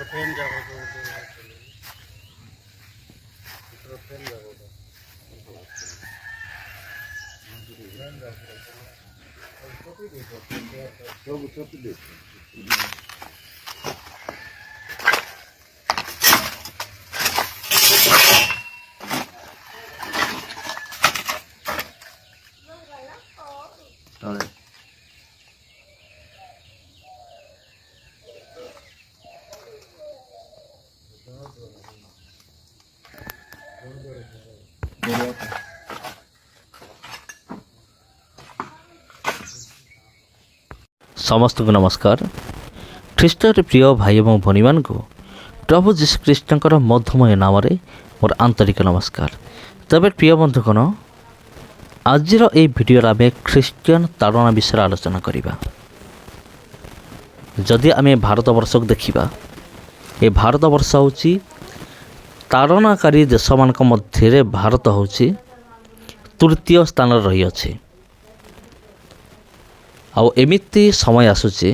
Train समस्त को नमस्कार। ख्रीष्टर प्रिय भाई और भनी मान को प्रभु जीशुख्रीष्टर मधुमय नाम मोर आंतरिक नमस्कार। तबे प्रिय बंधुगण, आज भिडियो आम ख्रीष्टियन ताड़ना विषय आलोचना करिबा। जदि आम भारतवर्ष को देखा, ये भारतवर्ष हूँ ताड़नाकारी देश मान मध्य भारत हूँ तृतीय स्थान रही अछि। आउ एमिति समय आसुची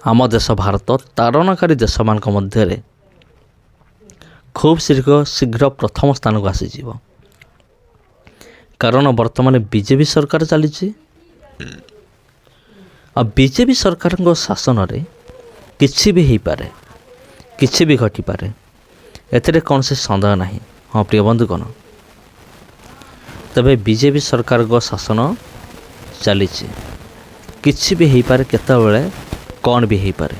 आम देश भारत ताड़नाकारी देश मान मध्य खूब शीघ्र प्रथम स्थान को आसीज। कारण वर्तमान बीजेपी सरकार चली आ बीजेपी सरकार शासन रे किछि भी हो पारे, किछि भी घटी पारे, एथिरे कौन से संदेह नहीं। हाँ प्रिय बंधुगण, तबे बीजेपी सरकार को शासन चली किछि भी हो पारे, केतेबेले कौन भी हो पारे।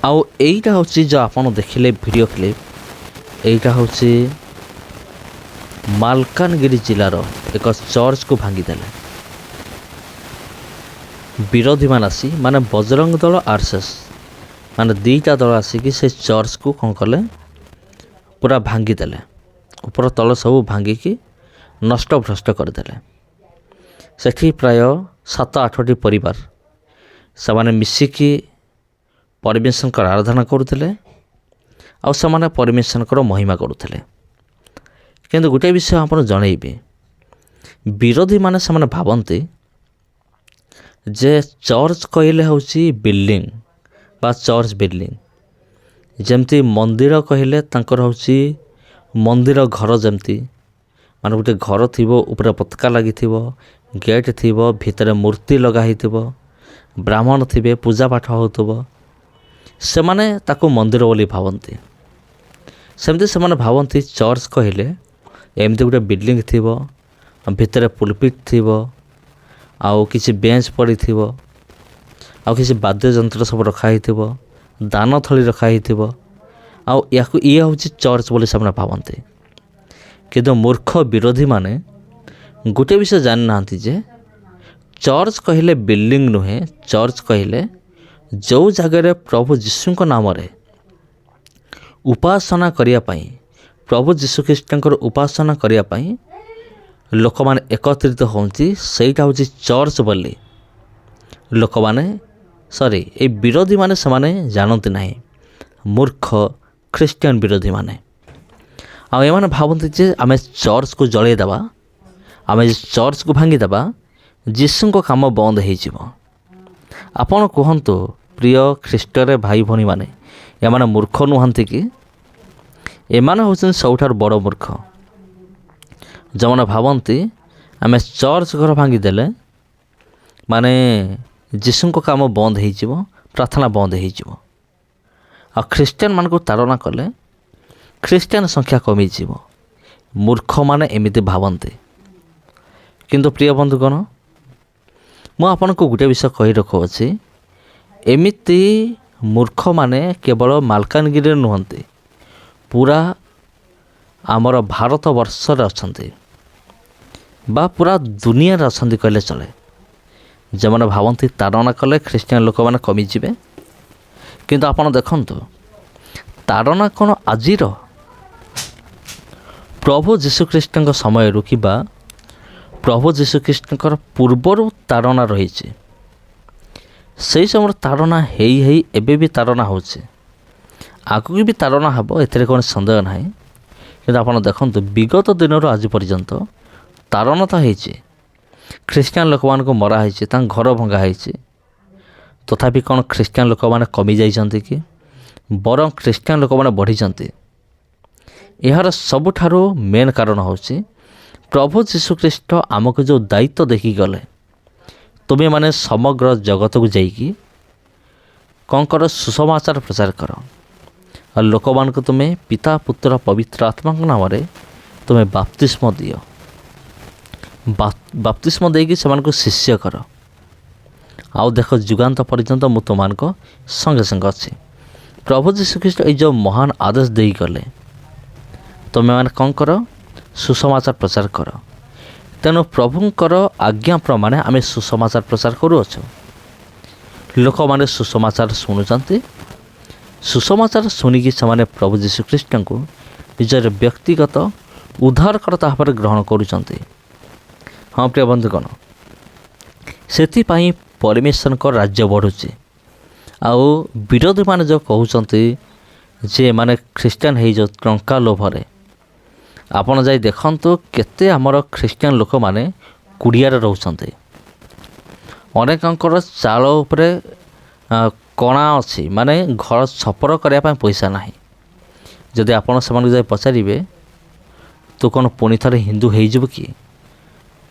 आउ एटा हूँ जो आपन देखिले वीडियो क्लिप, एटा हूँ मालकानगिरी जिलार एक चर्च को भांगीदेले विरोधी मान आसी, माने बजरंग दल आरएसएस माने दुईटा दल आसिकी से चर्च को कौन कले, पूरा भांगीदेले, ऊपर तल सब भांगिकी नष्ट भ्रष्ट करदेले। सेठी प्राय 7-8टी परिवार से मिसिकी परमेश्वर आराधना करुले और से परमेश्वर महिमा करुले। किंतु गोटे विषय आप जनइबी, विरोधी माने से भावती जे चर्च कहले हूँ बिल्डिंग बा चर्च बिल्डिंग, जमती मंदिर कहले तांकर हूँ मंदिर घर, जमती माने गोटे घर थिबो, ऊपर पताका लगी थिबो, गेट थिबो, भितर मूर्ति लगा हिथिबो, ब्राह्मण थिबे, पूजा पाठ होतबो, से माने ताको मंदिर बोली भावती। सेमती से माने भावती चर्च कहले एमती गोटे बिल्डिंग थिबो, भितर पुलपिट थिबो, आउ किसी बेंच पड़ी थिबो, आउ किसी वाद्य यंत्र सब रखा हिथिबो, दान थली रखा हिथिबो, आउ याकु ये हूँ चर्च बोली से भावती। किंतु मूर्ख विरोधी माने गोटे विषय जानि नांती जे चर्च कहले बिल्डिंग नुहे, चर्च कहले जो जगह प्रभु जीशु नाम रे उपासना करिया पई, प्रभु जीशुख्रीष्टर उपासना करिया पई लोक माने एकत्रित होंती, सेटा हूँ चर्च बोली लोक माने सॉरी ए विरोधी माने समाने जानती नहीं। मूर्ख ख्रीष्टियन विरोधी माने आ एमाने भावती जे आमे चर्च को जड़े देबा, आमे चर्च को भांगी देबा, जीशु को काम बंद हो जिवो। आपण कहंतु प्रिय ख्रीष्टरे भाई भनी माने एमाने मूर्ख नुहंती कि? एमाने होछन सबठार बड़ मूर्ख, जमने भावती आमे चर्च घर भांगी देले माने जीशु को काम बंद हो जिवो, प्रार्थना बंद हो जिवो। आ ख्रीष्टियन मान को ताड़ना कले ख्रीष्टियन संख्या कमी जीवो। मूर्ख माने एमिति भावती। किंतु प्रिय बंधुगण, मु आपन को गोटे विषय कही रखुअछि, एमिति मूर्ख माने केवल मालकानगिरी नुहंती, पूरा आमर भारत वर्ष अच्छे बा पूरा दुनिया अच्छे कहले चले। जमने भावती ताड़ना कले ख्रीष्टियन लोक मैंने कमिजे। किंतु आपन देखंतु ताड़ना कौन आजिर प्रभु जीशुख्रीष्टर समय कि प्रभु जीशुख्रीष्टर पूर्वर ताड़ना रही, से समय ताड़ना हेई एबे भी ताड़ना होचे, आगु भी ताड़ना हम, एथिरे कौन संदेह ना। कि आप देखो विगत दिन आज पर्यंत ताड़ना तो होती, ଖ୍ରୀଷ୍ଟିଆନ ଲୋକମାନଙ୍କୁ ମରା ହେଇଛି, ତାଙ୍କ ଘର ଭଙ୍ଗା ହେଇଛି, ତଥାପି କ'ଣ ଖ୍ରୀଷ୍ଟିଆନ ଲୋକମାନେ କମି ଯାଇଛନ୍ତି କି? ବରଂ ଖ୍ରୀଷ୍ଟିଆନ ଲୋକମାନେ ବଢ଼ିଛନ୍ତି। ଏହାର ସବୁଠାରୁ ମେନ୍ କାରଣ ହେଉଛି ପ୍ରଭୁ ଯୀଶୁଖ୍ରୀଷ୍ଟ ଆମକୁ ଯେଉଁ ଦାୟିତ୍ୱ ଦେଇକି ଗଲେ, ତୁମେମାନେ ସମଗ୍ର ଜଗତକୁ ଯାଇକି କ'ଣ କର? ସୁସମାଚାର ପ୍ରଚାର କର। ଆଉ ଲୋକମାନଙ୍କୁ ତୁମେ ପିତା, ପୁତ୍ର, ପବିତ୍ର ଆତ୍ମାଙ୍କ ନାମରେ ତୁମେ ବାପ୍ତିସ୍ମ ଦିଅ। ବାପ୍ତିସ୍ମ ଦେଇକି ସେମାନଙ୍କୁ ଶିଷ୍ୟ କର। ଆଉ ଦେଖ, ଯୁଗାନ୍ତ ପର୍ଯ୍ୟନ୍ତ ମୁଁ ତୁମମାନଙ୍କ ସଙ୍ଗେ ସଙ୍ଗେ ଅଛି। ପ୍ରଭୁ ଯୀଶୁଖ୍ରୀଷ୍ଟ ଏଇ ଯେଉଁ ମହାନ ଆଦେଶ ଦେଇଗଲେ, ତୁମେମାନେ କ'ଣ କର? ସୁସମାଚାର ପ୍ରଚାର କର। ତେଣୁ ପ୍ରଭୁଙ୍କର ଆଜ୍ଞା ପ୍ରମାଣେ ଆମେ ସୁସମାଚାର ପ୍ରଚାର କରୁଅଛୁ। ଲୋକମାନେ ସୁସମାଚାର ଶୁଣୁଛନ୍ତି। ସୁସମାଚାର ଶୁଣିକି ସେମାନେ ପ୍ରଭୁ ଯୀଶୁଖ୍ରୀଷ୍ଟଙ୍କୁ ନିଜର ବ୍ୟକ୍ତିଗତ ଉଦ୍ଧାରକର୍ତ୍ତା ଭାବରେ ଗ୍ରହଣ କରୁଛନ୍ତି। ହଁ ପ୍ରିୟ ବନ୍ଧୁଗଣ, ସେଥିପାଇଁ ପରମେଶ୍ୱରଙ୍କ ରାଜ୍ୟ ବଢ଼ୁଛି। ଆଉ ବିରୋଧୀମାନେ ଯେଉଁ କହୁଛନ୍ତି ଯେ ଏମାନେ ଖ୍ରୀଷ୍ଟିଆନ ହେଇଯାଉ ଟଙ୍କା ଲୋଭରେ, ଆପଣ ଯାଇ ଦେଖନ୍ତୁ କେତେ ଆମର ଖ୍ରୀଷ୍ଟିଆନ ଲୋକମାନେ କୁଡ଼ିଆରେ ରହୁଛନ୍ତି। ଅନେକଙ୍କର ଚାଳ ଉପରେ କଣା ଅଛି, ମାନେ ଘର ଛପର କରିବା ପାଇଁ ପଇସା ନାହିଁ। ଯଦି ଆପଣ ସେମାନଙ୍କୁ ଯାଇ ପଚାରିବେ ତୁ କ'ଣ ପୁଣି ଥରେ ହିନ୍ଦୁ ହେଇଯିବୁ କି,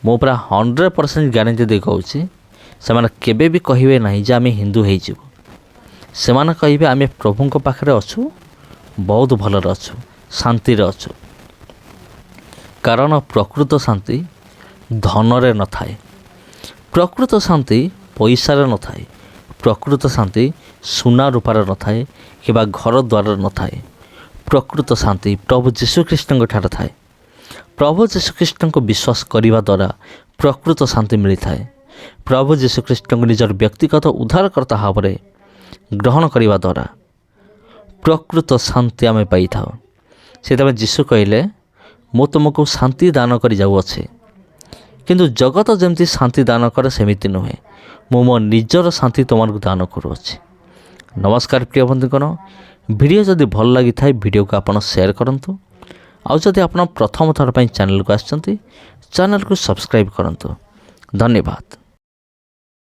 ମୁଁ ପୁରା 100% ଗ୍ୟାରେଣ୍ଟି ଦେଇ କହୁଛି, ସେମାନେ କେବେ ବି କହିବେ ନାହିଁ ଯେ ଆମେ ହିନ୍ଦୁ ହେଇଯିବୁ। ସେମାନେ କହିବେ ଆମେ ପ୍ରଭୁଙ୍କ ପାଖରେ ଅଛୁ, ବହୁତ ଭଲରେ ଅଛୁ, ଶାନ୍ତିରେ ଅଛୁ। କାରଣ ପ୍ରକୃତ ଶାନ୍ତି ଧନରେ ନଥାଏ, ପ୍ରକୃତ ଶାନ୍ତି ପଇସାରେ ନଥାଏ, ପ୍ରକୃତ ଶାନ୍ତି ସୁନା ରୂପାରେ ନଥାଏ କିମ୍ବା ଘର ଦ୍ୱାରରେ ନଥାଏ। ପ୍ରକୃତ ଶାନ୍ତି ପ୍ରଭୁ ଯୀଶୁଖ୍ରୀଷ୍ଟଙ୍କ ଠାରେ ଥାଏ। ପ୍ରଭୁ ଯୀଶୁଖ୍ରୀଷ୍ଟଙ୍କୁ ବିଶ୍ୱାସ କରିବା ଦ୍ୱାରା ପ୍ରକୃତ ଶାନ୍ତି ମିଳିଥାଏ। ପ୍ରଭୁ ଯୀଶୁଖ୍ରୀଷ୍ଟଙ୍କୁ ନିଜର ବ୍ୟକ୍ତିଗତ ଉଦ୍ଧାରକର୍ତ୍ତା ଭାବରେ ଗ୍ରହଣ କରିବା ଦ୍ୱାରା ପ୍ରକୃତ ଶାନ୍ତି ଆମେ ପାଇଥାଉ। ସେଥିପାଇଁ ଯୀଶୁ କହିଲେ, ମୁଁ ତୁମକୁ ଶାନ୍ତି ଦାନ କରି ଯାଉଅଛି, କିନ୍ତୁ ଜଗତ ଯେମିତି ଶାନ୍ତି ଦାନ କରେ ସେମିତି ନୁହେଁ, ମୁଁ ମୋ ନିଜର ଶାନ୍ତି ତୁମମାନଙ୍କୁ ଦାନ କରୁଅଛି। ନମସ୍କାର ପ୍ରିୟ ବନ୍ଧୁଗଣ, ଭିଡ଼ିଓ ଯଦି ଭଲ ଲାଗିଥାଏ ଭିଡ଼ିଓକୁ ଆପଣ ସେୟାର କରନ୍ତୁ। ଆଉ ଯଦି ଆପଣ ପ୍ରଥମ ଥର ପାଇଁ ଚ୍ୟାନେଲକୁ ଆସିଛନ୍ତି, ଚ୍ୟାନେଲକୁ ସବସ୍କ୍ରାଇବ୍ କରନ୍ତୁ। ଧନ୍ୟବାଦ।